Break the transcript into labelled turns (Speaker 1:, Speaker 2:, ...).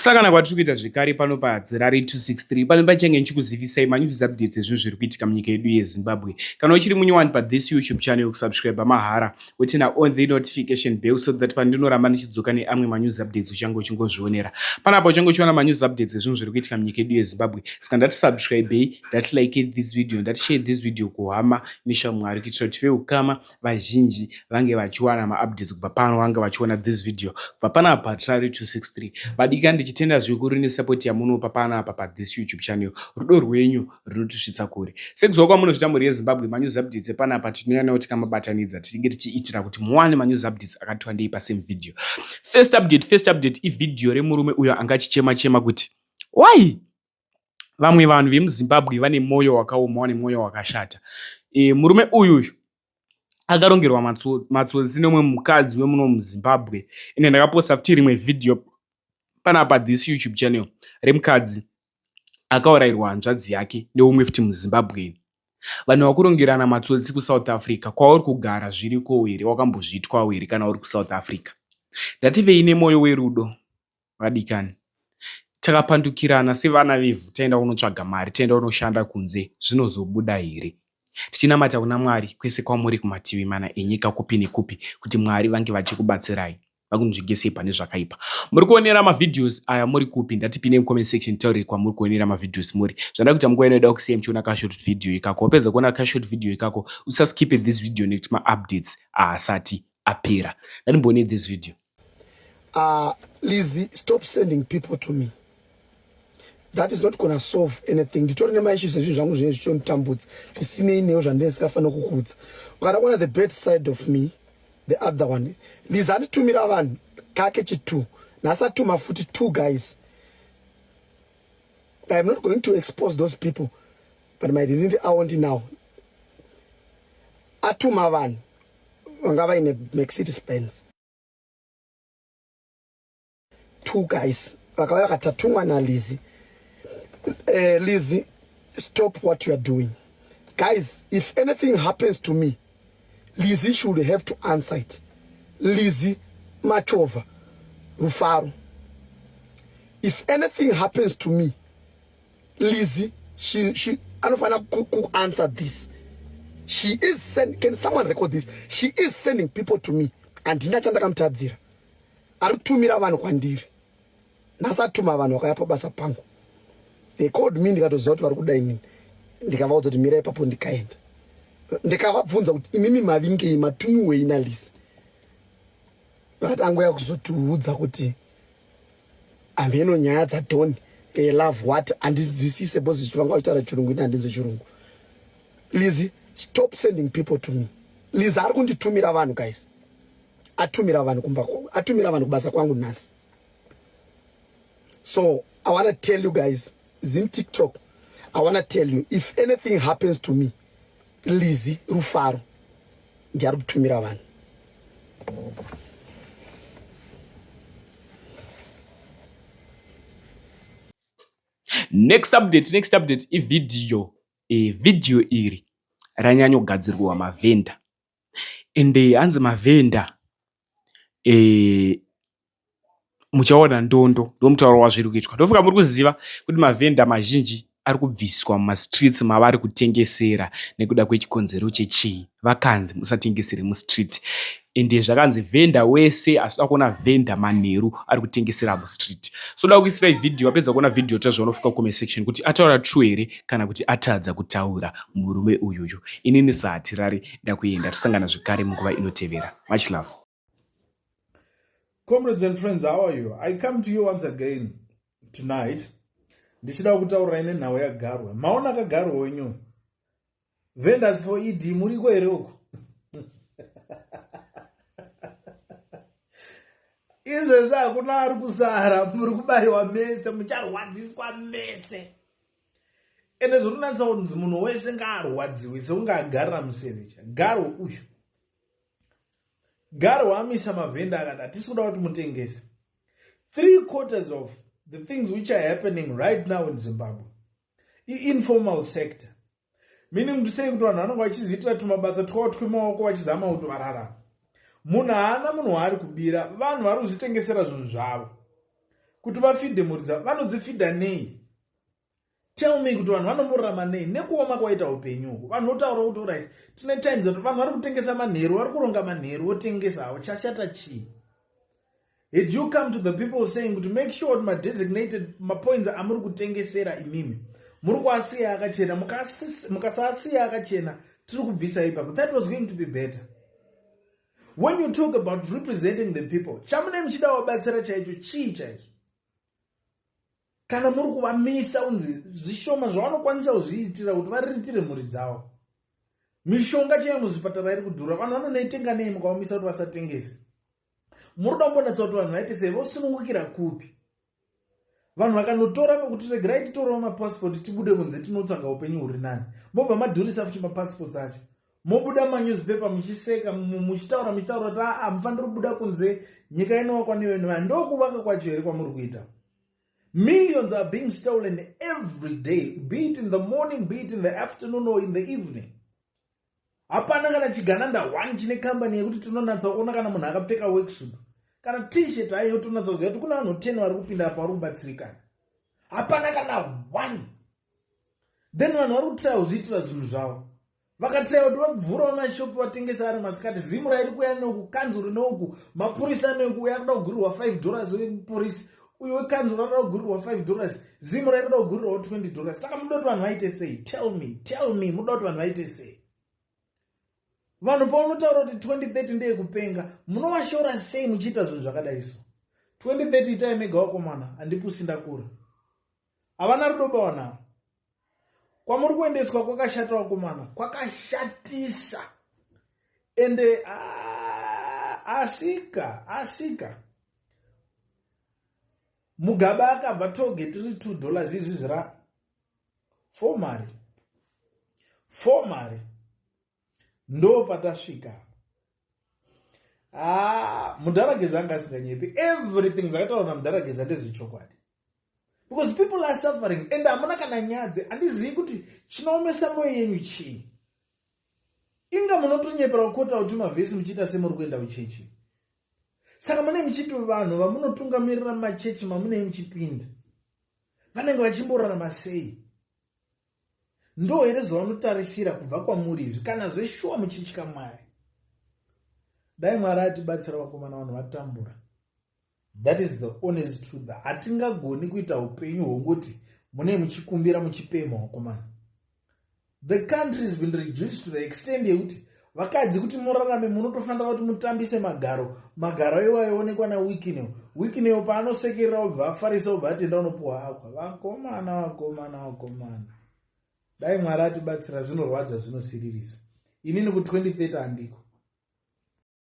Speaker 1: kusangana kwatiri kuita zvekare pano padzirari 263 pano pachange nchikuzivisai manews updates ezvinhu zviri kuitika munyika yedu yeZimbabwe. Kana uchiri munyowani pathis YouTube channel, kusubscribe mahara wotena on the notification bell so that pandinoramba ndichidzoka neamwe manews updates uchange uchingozvionera. Panapa uchange uchiona manews updates ezvinhu zviri kuitika munyika yedu yeZimbabwe. Saka ndati subscribe, ndati like this video, ndati share this video kuhama neshamwari kuitira kuti ukama vazhinji vange vachiwana maupdates kubva pano, vange vachiona this video kubva panapa padzirari 263. Badika ndichitenda zvikuru nesupport yamunopa panapa pathis YouTube channel. Rudo rwenyu runotisvitsa kure. Sekuziva kwamunozvita mhuri yeZimbabwe, manews updates panapa tinonyanya kuti kamabatanidza tinenge tichiitira kuti muwane manews updates akati wandei pasame video. First update ivideo remurume uyo anga achichema kuti why vamwe vanhu vemuZimbabwe vane moyo wakaoma, vane moyo wakashata. Murume uyu akarongerwa matsotsi nomwe mukadzi wemuno muZimbabwe. Ine ndakaposta futi rimwe video panapa this YouTube channel remukadzi akaurayirwa hanzvadzi yake neumwe futi muZimbabwe. Vanhu vakurongerana matsotsi kuSouth Africa, kwauri kugara zviriko here, wakambozvitwa here kana uri kuSouth Africa? Ndativei nemoyo werudo vadikani. Takapandukirana sevana vevhu, taenda kunotsvaga mari, taenda kunoshanda kunze, zvinozobuda here? Tichinamata kuna Mwari kwese kwamuri kumativi mana enyika kupi nekupi kuti Mwari vange vachikubatsirai, vakunzvigesei pane zvakaipa. Muri kuonera mavideos aya muri kupi? Ndatipinde mucomment section tauri kwamuri kuonera mavideos muri. Zvanda kuti mugoenda kusiya muchiona kashort video ikako. Wapedza kuona kashort video ikako, usaskipe this video nekuti ma-updates haasati apera. Ndanimbone this video.
Speaker 2: Lizzie, stop sending people to me. That is not going to solve anything. Nditori nema issues ezvinhu zvangu zvinenge zvichonditambudza zvisinei newo zvandinenge ndisingafanira kukudza. Ukadaona the bad side of me, the other one. Lizzie anditumira vanhu kake chitu. Nhasi atuma futi 2 guys. I am not going to expose those people, but my identity I want it now. Atuma vanhu vanga vaine Mercedes Benz. 2 guys vakauya vakatumwa naLizzie. Lizzie, stop what you are doing. Guys, if anything happens to me, Lizzie should have to answer it. Lizzie Machova Rufaro. If anything happens to me, Lizzie, she anofana ku answer this. She is sending, can someone record this? She is sending people to me. And ndinachanda kamtadzira. Arikutumira vanhu kwandiri. Nasatuma vanhu vakayapa basa pangu. They called me ndikatoziva kuti vari kuda inini. Ndikavaudza kuti mirai ipapo ndikaenda. Ndikavabvunza kuti imimi mavingei matumiwei naLizzie. Vakati angoya kuzotiudza kuti ameno nyaya dzadhoni love what handizwisise because vanga vachitaura chirungu ini handinzwi chirungu. Lizzie, stop sending people to me. Lizzie ari kunditumira vanhu guys. Atumira vanhu kubasa kwangu nhasi. So I want to tell you guys, Zim TikTok, I want to tell you, if anything happens to me, Lizzie Rufaro, ndiari kutumira vanhu.
Speaker 1: Next update video iri ranyanyogadzirwa mavenda. Ende hanzi mavenda muchaona ndondo ndomutauro wazviri kuitwa. Ndofika muri kuziva kuti mavenda mazhinji ari kubviswa mumastreets mavari kutengesera nekuda kwechikonzero chechii. Vakanzi musatengesere mustreet. Ende zvakanzi venda wese asida kuona venda manheru ari kutengesera mustreet. So da kuisira video, wapedza kuona video tazvaona ufika comment section kuti ataura true here kana kuti atadza kutaura murume uyuyu. Inini sahatirari ndakuenda tosangana zvekare munguva inotevera. Much love.
Speaker 3: Comrades and friends, how are you? I come to you once again tonight. Ndichida kutaura ine nhau yaGarwe. Maona kaGarwe wenyu. Vendors for ED muriko here uko. Izvezvi hakuna ari kusara, muri kubayiwa mese, mucharwadziswa mese. Ende zvotonatsa kuti munhu wese ngaarwadziwe seunge agarira musevecha. Garwe uyu. Garwe wamisa mavenda akati hatisi kuda kuti mutengese. 3/4 of the things which are happening right now in Zimbabwe, informal sector, meaning to say kuti vanhu vanenge vachizviitira tumabasa twavo twemaoko vachizama kuti vararama. Munhu haana munhu waari kubira, vanhu vari kuzvitengesera zvinhu zvavo. kuti vafidhe mhuri dzavo vanodzifidha nei? Tell me kuti vanhu vanomurarama nei nekuoma kwaita upenyu uku. Vanhu votaura kuti alright, tine times kuti vanhu vari kutengesa manheru, vari kuronga manheru votengesa havo, chashata chii? Had you come to the people saying to make sure my designated points amuri kutengesera imimi muri kuasiya akachena, mukasaasiya akachena tiri kubvisa ipapo, that was going to be better. When you talk about representing the people, chamune muchida wabatsira chaicho chii chaicho? Kana muri kuvamisa unzi zvishoma zvavanokwanisa kuzviitira kuti variritire mhuri dzavo. Mishonga chaiyo muzvipatara iri kudhura, vanhu vanonoitenga nei mukavamisa kuti vasatengese? Muri kumbonatsa kuti vanhu vaite sei, vosunungukira kupi? Vanhu vakanotora kuti regerai titorawo mapasipoti tibude kunze tinotsvaga upenyu huri nani. Mobva madhurisa futi mapasipoti acho. Mobuda manewspaper muchiseka muchitaura kuti hamufaniri kubuda kunze, nyika inowakwa nevenhu. Ndokuvaka kwacho here kwamuri kuita. Millions are being stolen every day, be it in the morning, be it in the afternoon or in the evening. Hapana kana chigananda 1 chine company yekuti tinonatsa kuona kana munhu akapfeka worksuit kana t-shirt ayo tonatsa kuziva kuti kuna vanhu 10 vari kupinda apa vari kubatsirikana. Hapana kana 1. Then vanhu vari kutira kuzviitira zvinhu zvavo. Vakatira kuti vabvurawo mashopu vatengesa ari masikati, zimu rairi kuya neuku, kanzuru neuku, mapurisa neuku, uya kuda kugurirwa $5 wepurisi, uyo wekanzuru anoda kugurirwa $5, zimu rairi kuda kugurirwawo $20. Saka munoda kuti vanhu vaite sei? Tell me, munoda kuti vanhu vaite sei? Vanhu paunotaura kuti 2030 ndeye kupenga, munovashora sei muchiita zvinhu zvakadai so? 2030 itai mega wakomana, handipusi ndakura. Havana rudo bawana. Kwamuri kuendeswa kwakashata wakomana, kwakashatisa. Ende asika. Mugaba akabva togeti riri $2 izvi zvira 4 mari. Ndo patasvika. Mudarageza anga asinganyepi. Everything zvakataurwa namudarageza ndezvechokwadi. Because people are suffering and hamuna kana nyadzi. Handizivi kuti chinoomesa moyo yenyu chii. Inga munotonyepera kukota kuti mavhesi muchiita semuri kuenda kuchechi. Saka mune muchiti vanhu vamunotungamirira mumachechi mamune muchipinda, vanenge vachimborarama sei? Ndo here zvavanotarisira kubva kwamuri izvi kana zveshuwa muchitya Mwari? Dai Mwari atibatsira vakomana vanhu vatambura. That is the honest truth. Hatingagoni kuita upenyu hwongoti mune muchikumbira muchipema vakomana. The country has been reduced to the extent yekuti vakadzi kuti murarame munotofanira kuti mutambise magaro iwayoonekwa naWikinew paanosekerera obva afarisa obva atenda unopuwa akwa. Vakomana. Dai Mwari atibatsira, zvinorwadza, zvinosiririsa. Inini ku 2030 handiko.